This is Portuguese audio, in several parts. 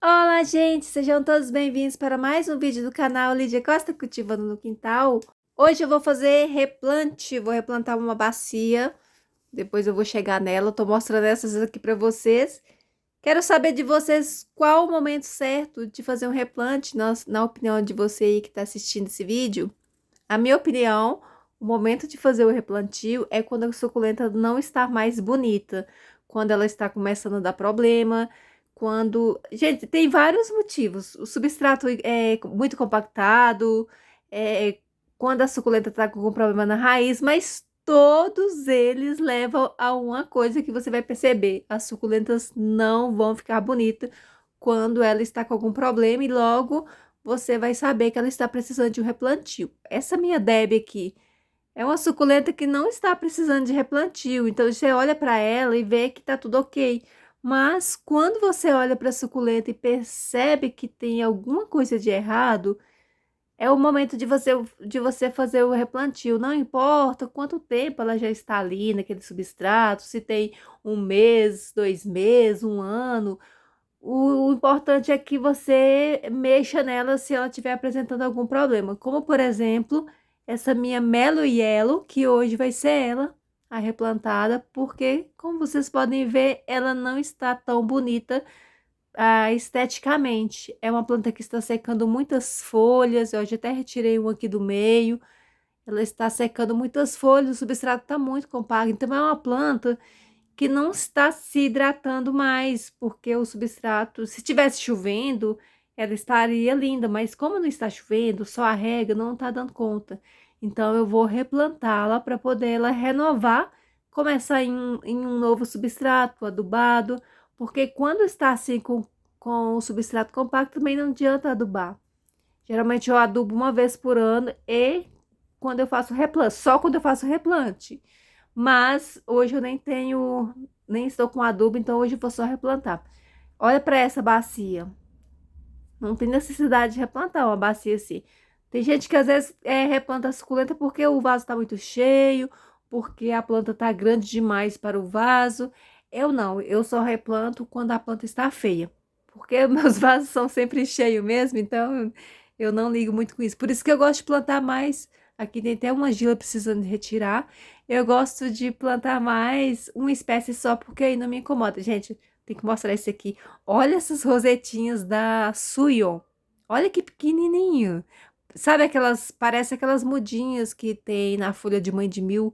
Olá, gente! Sejam todos bem-vindos para mais um vídeo do canal Lídia Costa Cultivando no Quintal. Hoje eu vou fazer replante, vou replantar uma bacia, depois eu vou chegar nela, eu tô mostrando essas aqui para vocês. Quero saber de vocês qual o momento certo de fazer um replante, na opinião de você aí que está assistindo esse vídeo. A minha opinião, o momento de fazer o replantio é quando a suculenta não está mais bonita, quando ela está começando a dar problema, quando... Gente, tem vários motivos. O substrato é muito compactado, é, quando a suculenta está com algum problema na raiz, mas todos eles levam a uma coisa que você vai perceber: as suculentas não vão ficar bonitas quando ela está com algum problema e logo você vai saber que ela está precisando de um replantio. Essa minha Deb aqui é uma suculenta que não está precisando de replantio, então você olha para ela e vê que está tudo ok. Mas quando você olha para a suculenta e percebe que tem alguma coisa de errado, é o momento de você fazer o replantio. Não importa quanto tempo ela já está ali naquele substrato, se tem um mês, 2 meses, um ano. O importante é que você mexa nela se ela estiver apresentando algum problema. Como, por exemplo, essa minha Melo Yellow, que hoje vai ser ela, a replantada, porque, como vocês podem ver, ela não está tão bonita esteticamente. É uma planta que está secando muitas folhas, eu já até retirei um aqui do meio. Ela está secando muitas folhas, o substrato está muito compacto. Então, é uma planta que não está se hidratando mais, porque o substrato, se estivesse chovendo, ela estaria linda, mas como não está chovendo, só a rega não está dando conta. Então eu vou replantá-la para poder ela renovar, começar em um novo substrato adubado, porque quando está assim com o substrato compacto, também não adianta adubar. Geralmente eu adubo uma vez por ano e quando eu faço replante, só quando eu faço replante. Mas hoje eu nem tenho, nem estou com adubo, então hoje eu vou só replantar. Olha para essa bacia. Não tem necessidade de replantar uma bacia assim. Tem gente que às vezes replanta a suculenta porque o vaso está muito cheio, porque a planta está grande demais para o vaso. Eu não, eu só replanto quando a planta está feia. Porque meus vasos são sempre cheios mesmo, então eu não ligo muito com isso. Por isso que eu gosto de plantar mais. Aqui tem até uma gila precisando de retirar. Eu gosto de plantar mais uma espécie só, porque aí não me incomoda. Gente, tem que mostrar esse aqui. Olha essas rosetinhas da Suyon. Olha que pequenininho. Sabe aquelas, parece aquelas mudinhas que tem na folha de mãe de mil.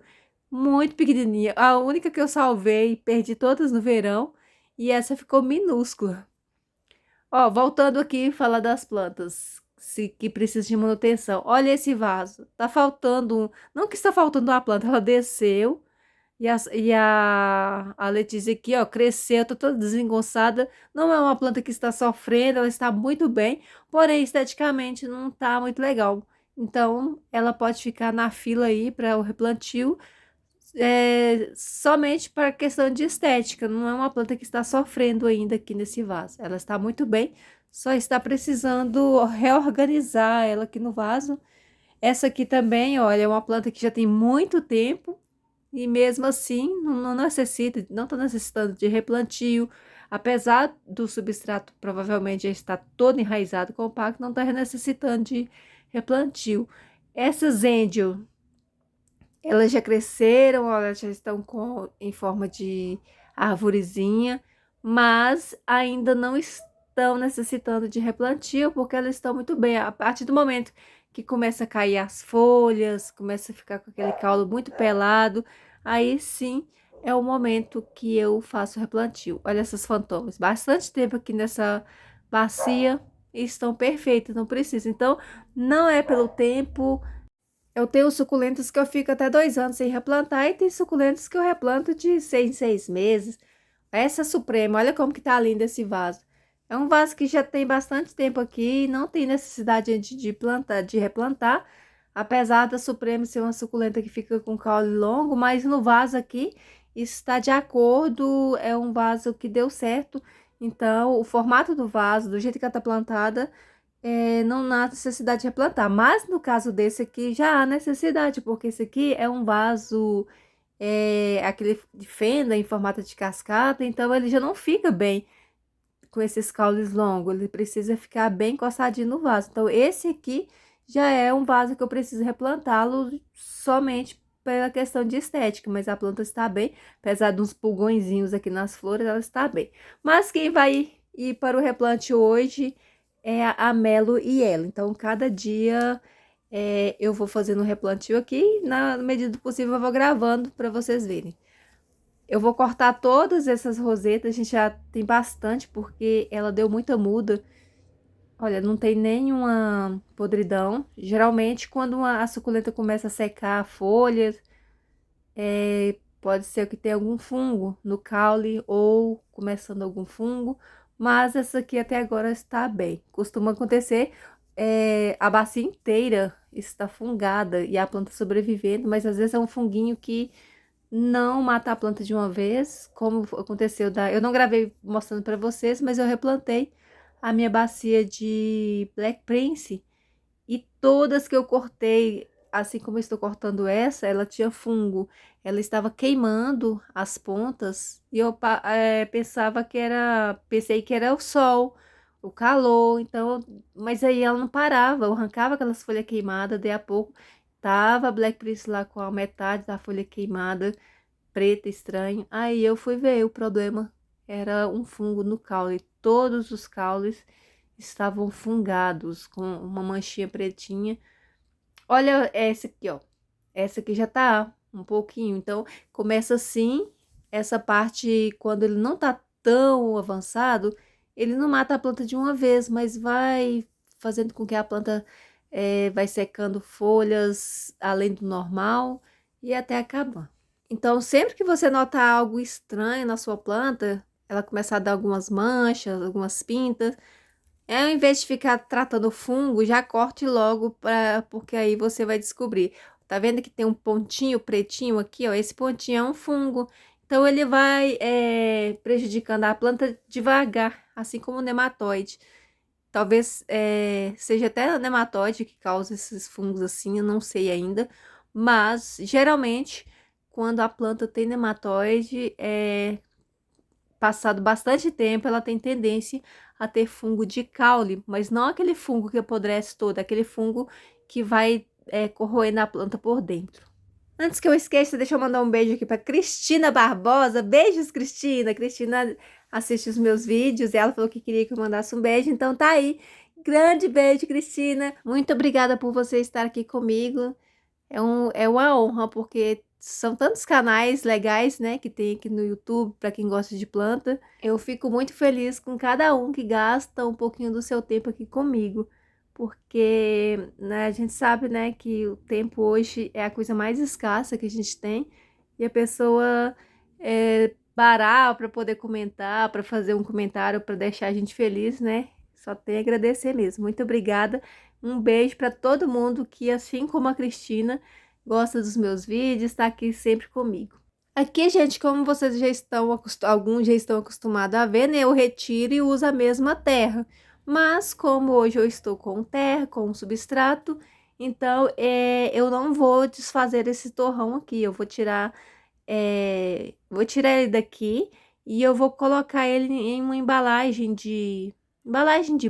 Muito pequenininha. A única que eu salvei, perdi todas no verão. E essa ficou minúscula. Ó, voltando aqui, falar das plantas que precisa de manutenção. Olha esse vaso. Tá faltando, não que está faltando a planta, ela desceu. E a Letícia aqui, ó, cresceu, tá toda desengonçada. Não é uma planta que está sofrendo, ela está muito bem, porém, esteticamente não tá muito legal. Então, ela pode ficar na fila aí para o replantio, somente para questão de estética. Não é uma planta que está sofrendo ainda aqui nesse vaso. Ela está muito bem, só está precisando reorganizar ela aqui no vaso. Essa aqui também, olha, é uma planta que já tem muito tempo. E mesmo assim, não necessita, não está necessitando de replantio. Apesar do substrato provavelmente já estar todo enraizado, compacto, não está necessitando de replantio. Essas Angel, elas já cresceram, elas já estão em forma de arvorezinha, mas ainda não estão necessitando de replantio, porque elas estão muito bem. A partir do momento que começa a cair as folhas, começa a ficar com aquele caule muito pelado, aí sim é o momento que eu faço replantio. Olha essas fantomas, bastante tempo aqui nessa bacia e estão perfeitas, não precisa. Então, não é pelo tempo. Eu tenho suculentas que eu fico até 2 anos sem replantar e tem suculentas que eu replanto de 6 em 6 meses. Essa Suprema, olha como que tá lindo esse vaso. É um vaso que já tem bastante tempo aqui, não tem necessidade de plantar, de replantar. Apesar da Suprema ser uma suculenta que fica com caule longo, mas no vaso aqui está de acordo, é um vaso que deu certo. Então, o formato do vaso, do jeito que ela tá plantada, não há necessidade de replantar, mas no caso desse aqui já há necessidade, porque esse aqui é um vaso, aquele de fenda em formato de cascata, então ele já não fica bem com esses caules longos, ele precisa ficar bem encostadinho no vaso. Então, esse aqui já é um vaso que eu preciso replantá-lo somente pela questão de estética, mas a planta está bem, apesar de uns pulgõezinhos aqui nas flores, ela está bem. Mas quem vai ir para o replante hoje é a Melo e ela. Então, cada dia eu vou fazendo o replantio aqui, na medida do possível eu vou gravando para vocês verem. Eu vou cortar todas essas rosetas, a gente já tem bastante, porque ela deu muita muda. Olha, não tem nenhuma podridão. Geralmente, quando a suculenta começa a secar folhas, pode ser que tenha algum fungo no caule ou começando algum fungo. Mas essa aqui até agora está bem. Costuma acontecer, a bacia inteira está fungada e a planta sobrevivendo, mas às vezes é um funguinho que não mata a planta de uma vez, como aconteceu eu não gravei mostrando para vocês, mas eu replantei a minha bacia de Black Prince e todas que eu cortei, assim como eu estou cortando essa, ela tinha fungo. Ela estava queimando as pontas e eu pensei que era o sol, o calor, então, mas aí ela não parava, eu arrancava aquelas folhas queimadas, daí a pouco tava a Black Prince lá com a metade da folha queimada, preta, estranho. Aí eu fui ver o problema, era um fungo no caule, todos os caules estavam fungados, com uma manchinha pretinha. Olha essa aqui, ó. Essa aqui já tá um pouquinho. Então, começa assim, essa parte, quando ele não tá tão avançado, ele não mata a planta de uma vez, mas vai fazendo com que a planta vai secando folhas além do normal e até acabar. Então, sempre que você notar algo estranho na sua planta, ela começar a dar algumas manchas, algumas pintas, ao invés de ficar tratando o fungo, já corte logo, porque aí você vai descobrir. Tá vendo que tem um pontinho pretinho aqui, ó? Esse pontinho é um fungo. Então, ele vai prejudicando a planta devagar, assim como o nematóide. Talvez seja até o nematóide que causa esses fungos assim, eu não sei ainda. Mas, geralmente, quando a planta tem nematóide, passado bastante tempo, ela tem tendência a ter fungo de caule, mas não aquele fungo que apodrece todo, aquele fungo que vai corroendo a planta por dentro. Antes que eu esqueça, deixa eu mandar um beijo aqui para Cristina Barbosa. Beijos, Cristina. Cristina assiste os meus vídeos e ela falou que queria que eu mandasse um beijo, então tá aí. Grande beijo, Cristina. Muito obrigada por você estar aqui comigo. É uma honra, porque são tantos canais legais, né, que tem aqui no YouTube para quem gosta de planta. Eu fico muito feliz com cada um que gasta um pouquinho do seu tempo aqui comigo, porque, né, a gente sabe, né, que o tempo hoje é a coisa mais escassa que a gente tem e a pessoa parar para poder comentar, para fazer um comentário, para deixar a gente feliz, né? Só tem a agradecer mesmo. Muito obrigada. Um beijo para todo mundo que, assim como a Cristina, gosta dos meus vídeos, está aqui sempre comigo. Aqui, gente, como vocês já estão alguns já estão acostumados a ver, né? Eu retiro e uso a mesma terra. Mas como hoje eu estou com terra, com substrato, então eu não vou desfazer esse torrão aqui. Eu vou tirar ele daqui e eu vou colocar ele em uma embalagem de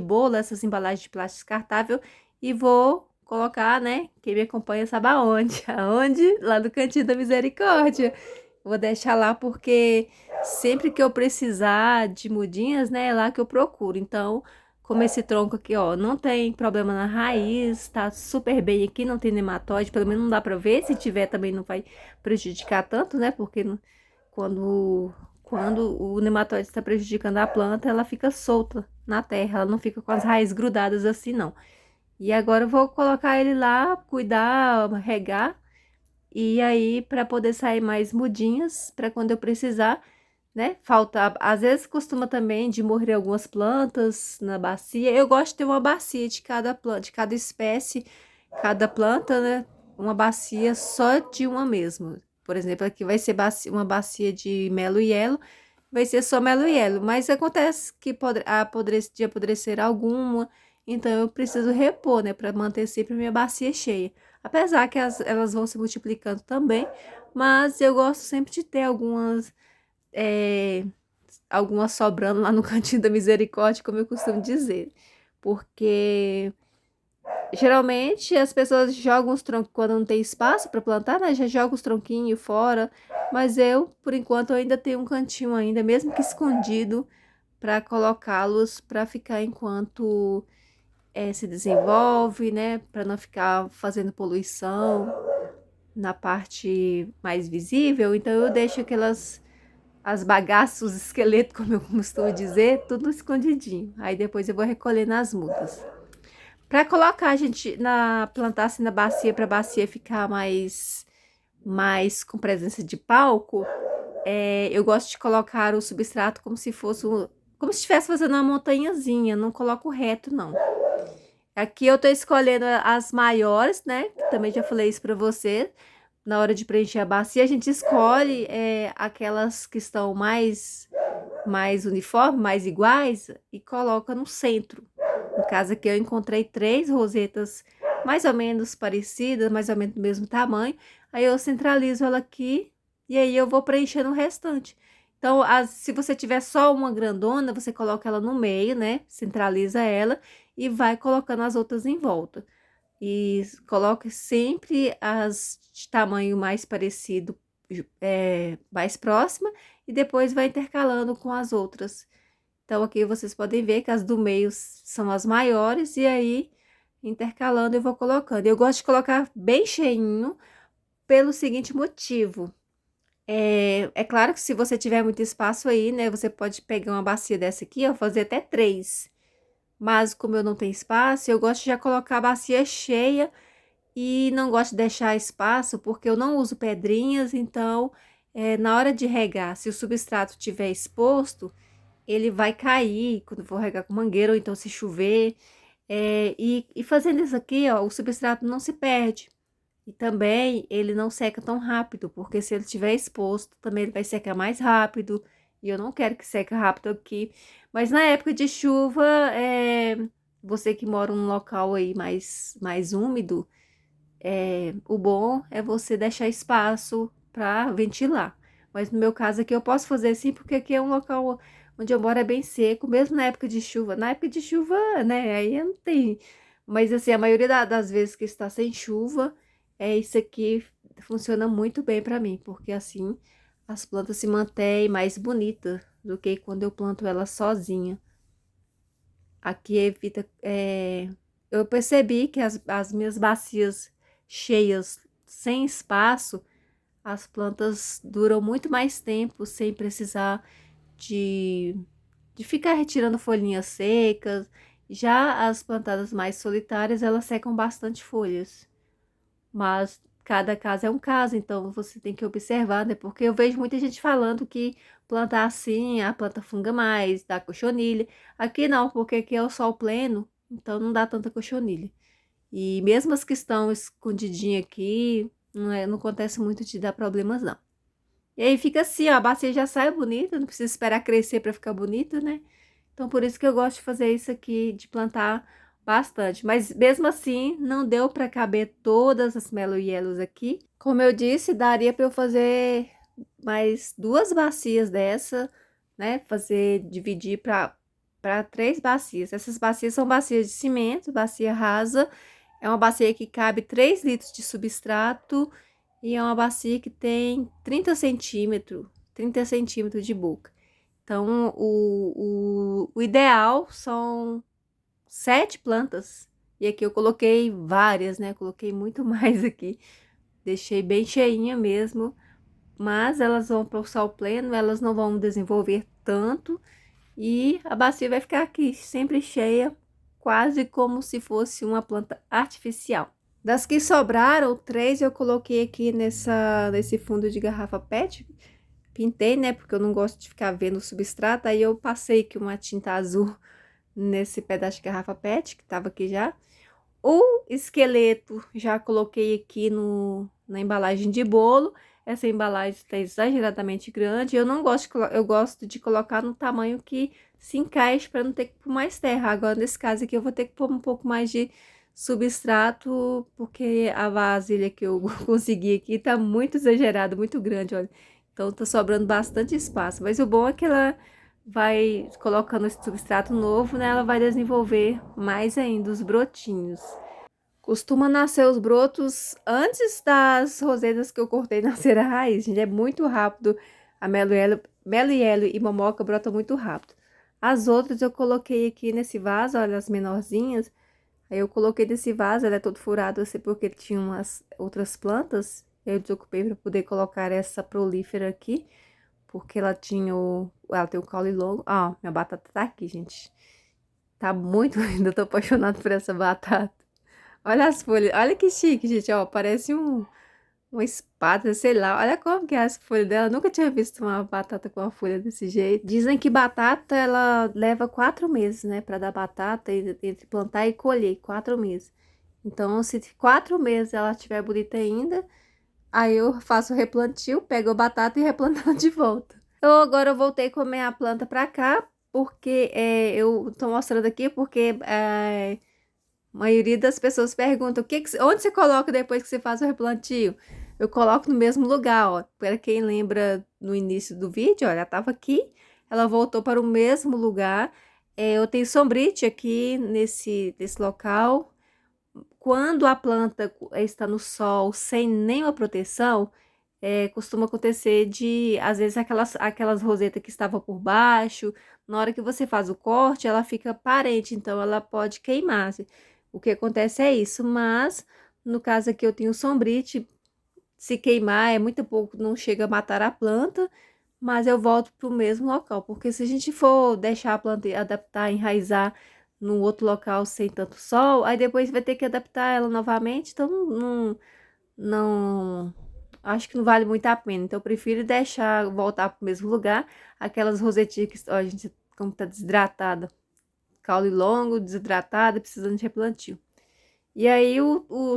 bolo, essas embalagens de plástico descartável, e vou colocar, né? Quem me acompanha sabe aonde? Aonde? Lá no Cantinho da Misericórdia. Vou deixar lá porque sempre que eu precisar de mudinhas, né, é lá que eu procuro. Então, como esse tronco aqui, ó, não tem problema na raiz, tá super bem aqui, não tem nematóide, pelo menos não dá pra ver. Se tiver também não vai prejudicar tanto, né, porque quando o nematóide está prejudicando a planta, ela fica solta na terra, ela não fica com as raízes grudadas assim, não. E agora eu vou colocar ele lá, cuidar, regar, e aí para poder sair mais mudinhas, para quando eu precisar, né? Falta, às vezes costuma também de morrer algumas plantas na bacia. Eu gosto de ter uma bacia de cada planta, de cada espécie, cada planta, né? Uma bacia só de uma mesmo. Por exemplo, aqui vai ser uma bacia de melo e yellow, vai ser só melo e yellow, mas acontece que pode de apodrecer alguma, então eu preciso repor, né, para manter sempre a minha bacia cheia. Apesar que elas vão se multiplicando também, mas eu gosto sempre de ter algumas algumas sobrando lá no cantinho da misericórdia, como eu costumo dizer. Porque geralmente as pessoas jogam os troncos quando não tem espaço para plantar, né? Já jogam os tronquinhos fora. Mas eu, por enquanto, eu ainda tenho um cantinho ainda, mesmo que escondido, para colocá-los para ficar enquanto se desenvolve, né? Para não ficar fazendo poluição na parte mais visível. Então eu deixo aquelas as bagaços, os esqueletos, como eu costumo dizer, tudo escondidinho. Aí depois eu vou recolher nas mudas. Para colocar a gente na plantar assim na bacia para a bacia ficar mais com presença de palco, eu gosto de colocar o substrato como se fosse como se estivesse fazendo uma montanhazinha, não coloco reto não. Aqui eu tô escolhendo as maiores, né? Também já falei isso para você. Na hora de preencher a bacia, a gente escolhe aquelas que estão mais uniformes, mais iguais e coloca no centro. No caso aqui eu encontrei 3 rosetas mais ou menos parecidas, mais ou menos do mesmo tamanho. Aí eu centralizo ela aqui e aí eu vou preenchendo o restante. Então, se você tiver só uma grandona, você coloca ela no meio, né? Centraliza ela e vai colocando as outras em volta. E coloque sempre as de tamanho mais parecido, mais próxima, e depois vai intercalando com as outras. Então, aqui vocês podem ver que as do meio são as maiores, e aí, intercalando, eu vou colocando. Eu gosto de colocar bem cheinho, pelo seguinte motivo. É claro que se você tiver muito espaço aí, né, você pode pegar uma bacia dessa aqui, ó, fazer até 3. Mas como eu não tenho espaço, eu gosto de já colocar a bacia cheia e não gosto de deixar espaço porque eu não uso pedrinhas, então na hora de regar, se o substrato estiver exposto, ele vai cair quando for regar com mangueira ou então se chover. E fazendo isso aqui, ó, o substrato não se perde. E também ele não seca tão rápido, porque se ele estiver exposto, também ele vai secar mais rápido. E eu não quero que seque rápido aqui. Mas na época de chuva, você que mora num local aí mais úmido, o bom é você deixar espaço para ventilar. Mas no meu caso aqui eu posso fazer assim, porque aqui é um local onde eu moro é bem seco, mesmo na época de chuva. Na época de chuva, né, aí não tem. Mas assim, a maioria das vezes que está sem chuva, isso aqui funciona muito bem para mim, porque assim as plantas se mantêm mais bonitas do que quando eu planto elas sozinha. Aqui evita. Eu percebi que as minhas bacias cheias, sem espaço, as plantas duram muito mais tempo sem precisar de, de ficar retirando folhinhas secas. Já as plantadas mais solitárias, elas secam bastante folhas. Mas cada caso é um caso, então você tem que observar, né? Porque eu vejo muita gente falando que plantar assim, a planta funga mais, dá cochonilha. Aqui não, porque aqui é o sol pleno, então não dá tanta cochonilha. E mesmo as que estão escondidinhas aqui, não acontece muito de dar problemas, não. E aí fica assim, ó, a bacia já sai bonita, não precisa esperar crescer para ficar bonita, né? Então por isso que eu gosto de fazer isso aqui, de plantar bastante. Mas mesmo assim, não deu para caber todas as Melo Yellows aqui. Como eu disse, daria para eu fazer mais 2 bacias dessa, né? Dividir para 3 bacias. Essas bacias são bacias de cimento, bacia rasa. É uma bacia que cabe 3 litros de substrato e é uma bacia que tem 30 centímetros de boca. Então, o ideal são 7 plantas. E aqui eu coloquei várias, né? Coloquei muito mais aqui. Deixei bem cheinha mesmo. Mas elas vão para o sol pleno, elas não vão desenvolver tanto. E a bacia vai ficar aqui sempre cheia, quase como se fosse uma planta artificial. Das que sobraram, 3 eu coloquei aqui nesse fundo de garrafa PET. Pintei, né? Porque eu não gosto de ficar vendo o substrato. Aí eu passei aqui uma tinta azul nesse pedaço de garrafa PET, que tava aqui já. O esqueleto já coloquei aqui na embalagem de bolo. Essa embalagem está exageradamente grande. Eu não gosto, eu gosto de colocar no tamanho que se encaixe para não ter que pôr mais terra. Agora, nesse caso aqui, eu vou ter que pôr um pouco mais de substrato, porque a vasilha que eu consegui aqui tá muito exagerada, muito grande, olha. Então, tá sobrando bastante espaço. Mas o bom é que ela vai colocando esse substrato novo, né? Ela vai desenvolver mais ainda os brotinhos. Costuma nascer os brotos antes das rosetas que eu cortei nascer a raiz, gente. É muito rápido. A Melo e Momoca brotam muito rápido. As outras eu coloquei aqui nesse vaso, olha, as menorzinhas. Aí eu coloquei nesse vaso, ela é todo furado, assim, porque tinha umas outras plantas. Eu desocupei para poder colocar essa prolífera aqui, porque ela tem o caule longo. Ah, minha batata tá aqui, gente. Tá muito linda, eu tô apaixonada por essa batata. Olha as folhas, olha que chique, gente, ó, parece uma espada, sei lá. Olha como que é as folhas dela. Eu nunca tinha visto uma batata com uma folha desse jeito. Dizem que batata, ela leva 4 meses, né, pra dar batata, entre plantar e colher, 4 meses. Então, se 4 meses ela estiver bonita ainda, aí eu faço o replantio, pego a batata e replanto ela de volta. Agora eu voltei com a minha planta pra cá, porque eu tô mostrando aqui, porque a maioria das pessoas pergunta onde você coloca depois que você faz o replantio? Eu coloco no mesmo lugar, ó. Para quem lembra no início do vídeo, ó, ela estava aqui, ela voltou para o mesmo lugar. Eu tenho sombrite aqui nesse local. Quando a planta está no sol sem nenhuma proteção, costuma acontecer às vezes, aquelas rosetas que estavam por baixo, na hora que você faz o corte, ela fica parente, então ela pode queimar. O que acontece é isso, mas no caso aqui eu tenho sombrite, se queimar é muito pouco, não chega a matar a planta, mas eu volto para o mesmo local, porque se a gente for deixar a planta adaptar, enraizar num outro local sem tanto sol, aí depois vai ter que adaptar ela novamente, então não acho que não vale muito a pena. Então eu prefiro deixar voltar para o mesmo lugar. Aquelas rosetinhas que ó, a gente como tá desidratada, caule longo, desidratada, precisando de replantio. E aí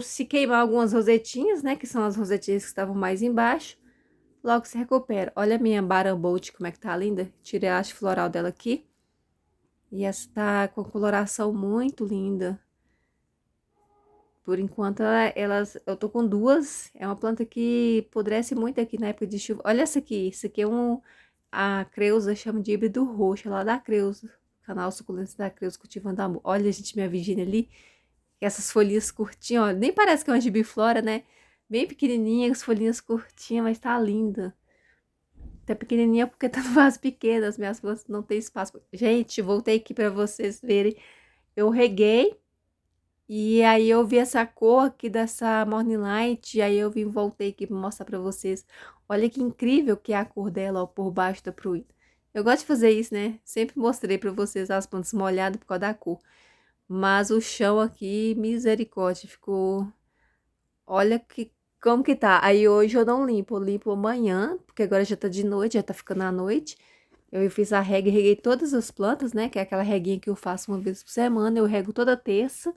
se queimar algumas rosetinhas, né, que são as rosetinhas que estavam mais embaixo, logo se recupera. Olha a minha Barambolt como é que tá linda. Tirei a haste floral dela aqui. E essa tá com coloração muito linda. Por enquanto, eu tô com duas. É uma planta que apodrece muito aqui na época de chuva. Olha essa aqui. Isso aqui é a Creusa chama de híbrido roxo, lá da Creusa. Canal Suculência da Creusa Cultivando Amor. Olha, gente, minha Virgínia ali. Essas folhinhas curtinhas, ó. Nem parece que é uma gibiflora, né? Bem pequenininha, as folhinhas curtinhas, mas tá linda. Tá pequenininha porque tá no vaso pequeno. As minhas plantas não tem espaço. Gente, voltei aqui pra vocês verem. Eu reguei. E aí eu vi essa cor aqui dessa Morning Light, e aí eu vim, voltei aqui pra mostrar pra vocês. Olha que incrível que é a cor dela, ó, por baixo da pruína. Eu gosto de fazer isso, né? Sempre mostrei pra vocês as plantas molhadas por causa da cor. Mas o chão aqui, misericórdia, ficou... Olha como que tá. Aí hoje eu não limpo, eu limpo amanhã, porque agora já tá de noite, já tá ficando à noite. Eu fiz a rega e reguei todas as plantas, né? Que é aquela reguinha que eu faço uma vez por semana. Eu rego toda terça.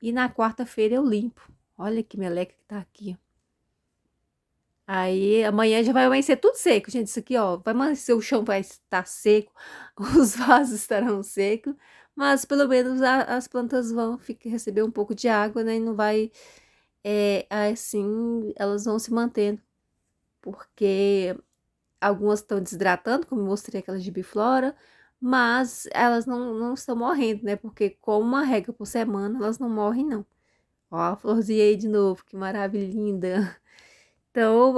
E na quarta-feira eu limpo. Olha que meleca que tá aqui. Aí amanhã já vai amanhecer tudo seco, gente. Isso aqui, ó, vai amanhecer, o chão vai estar seco, os vasos estarão secos, mas pelo menos as plantas vão receber um pouco de água, né? E não vai, assim, elas vão se mantendo, porque algumas estão desidratando, como eu mostrei aquelas de biflora, mas elas não estão morrendo, né? Porque com uma rega por semana, elas não morrem, não. Ó, a florzinha aí de novo, que maravilha linda. Então,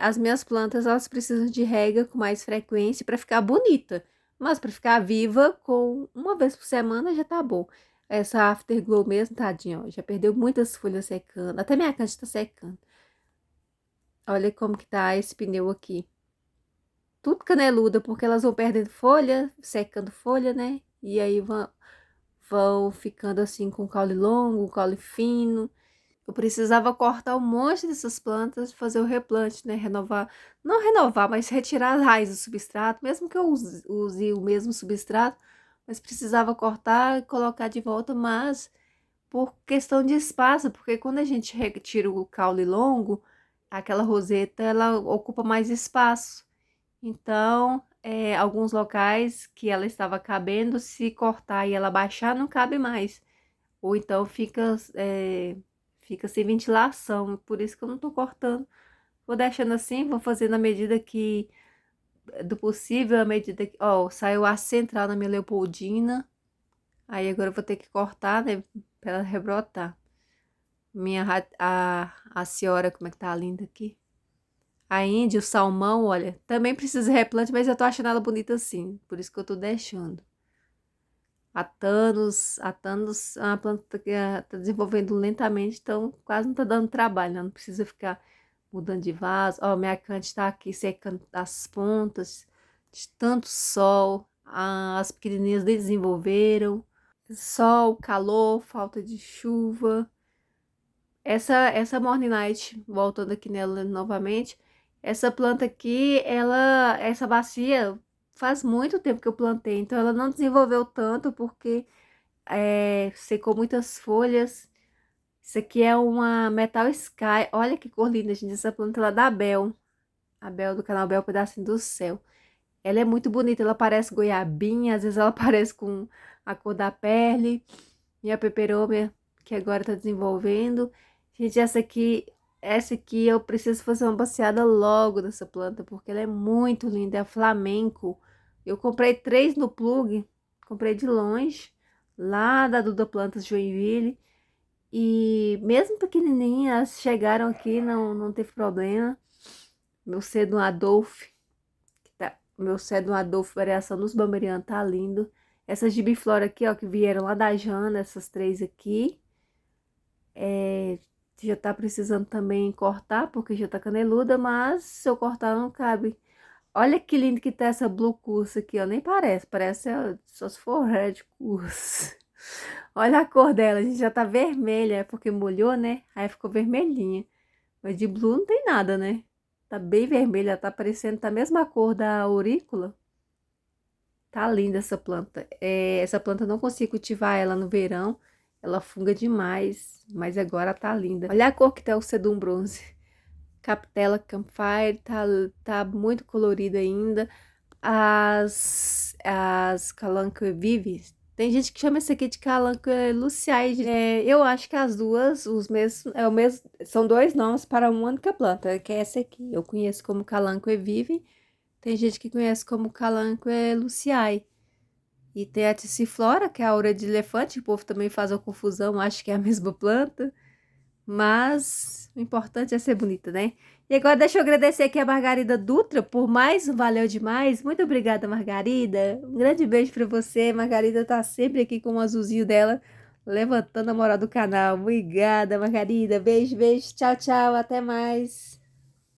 as minhas plantas, elas precisam de rega com mais frequência para ficar bonita. Mas para ficar viva, com uma vez por semana já tá bom. Essa Afterglow mesmo, tadinha, ó, já perdeu muitas folhas secando. Até minha caixa tá secando. Olha como que tá esse pneu aqui. Tudo caneluda, porque elas vão perdendo folha, secando folha, né? E aí vão ficando assim com caule longo, caule fino. Eu precisava cortar um monte dessas plantas, fazer o replante, né? Renovar, não renovar, mas retirar as raízes do substrato, mesmo que eu use o mesmo substrato, mas precisava cortar e colocar de volta, mas por questão de espaço, porque quando a gente retira o caule longo, aquela roseta, ela ocupa mais espaço. Então, alguns locais que ela estava cabendo, se cortar e ela baixar, não cabe mais. Ou então fica sem ventilação. Por isso que eu não tô cortando. Vou deixando assim, vou fazer na medida que do possível, à medida que... Ó, saiu a central na minha Leopoldina. Aí agora eu vou ter que cortar, né? Pra ela rebrotar. A senhora, como é que tá linda aqui. A Índia, o salmão, olha, também precisa replante, mas eu tô achando ela bonita assim. Por isso que eu tô deixando. A Thanos é uma planta que tá desenvolvendo lentamente, então quase não tá dando trabalho, né? Não precisa ficar mudando de vaso. Ó, minha cante tá aqui secando as pontas de tanto sol. As pequenininhas desenvolveram. Sol, calor, falta de chuva. Essa Morning Light, voltando aqui nela novamente, essa planta aqui, essa bacia faz muito tempo que eu plantei, então ela não desenvolveu tanto porque secou muitas folhas. Isso aqui é uma Metal Sky, olha que cor linda, gente, essa planta lá da Bel, a Bel do canal Bel Pedacinho do Céu. Ela é muito bonita, ela parece goiabinha, às vezes ela parece com a cor da pele. E a peperômia, que agora tá desenvolvendo. Gente, essa aqui eu preciso fazer uma baseada logo dessa planta, porque ela é muito linda, é a flamenco. Eu comprei 3 no plug, comprei de longe, lá da Duda Plantas Joinville. E mesmo pequenininhas, chegaram aqui, não teve problema. Meu cedo Adolf, meu cedo Adolf, variação nos Bambarian, tá lindo. Essas gibiflora aqui, ó, que vieram lá da Jana, essas 3 aqui. Já tá precisando também cortar, porque já tá caneluda, mas se eu cortar não cabe. Olha que lindo que tá essa Blue Curse aqui, ó, nem parece só se for Red Curse. Olha a cor dela, a gente já tá vermelha, é porque molhou, né? Aí ficou vermelhinha. Mas de blue não tem nada, né? Tá bem vermelha, tá parecendo, tá a mesma cor da aurícula. Tá linda essa planta. Essa planta eu não consigo cultivar ela no verão. Ela funga demais, mas agora tá linda. Olha a cor que tá o sedum bronze. Capitella Campfire, tá muito colorida ainda. As Calanque Vive, tem gente que chama esse aqui de Calanque Luciae. Eu acho que as duas, são 2 nomes para uma única planta, que é essa aqui. Eu conheço como Calanque Vive. Tem gente que conhece como Calanque Luciae. E tem a Tissiflora, que é a aura de elefante, o povo também faz uma confusão, acha que é a mesma planta. Mas o importante é ser bonita, né? E agora deixa eu agradecer aqui a Margarida Dutra por mais um Valeu Demais. Muito obrigada, Margarida. Um grande beijo pra você. Margarida tá sempre aqui com o azulzinho dela, levantando a moral do canal. Obrigada, Margarida. Beijo, beijo. Tchau, tchau. Até mais.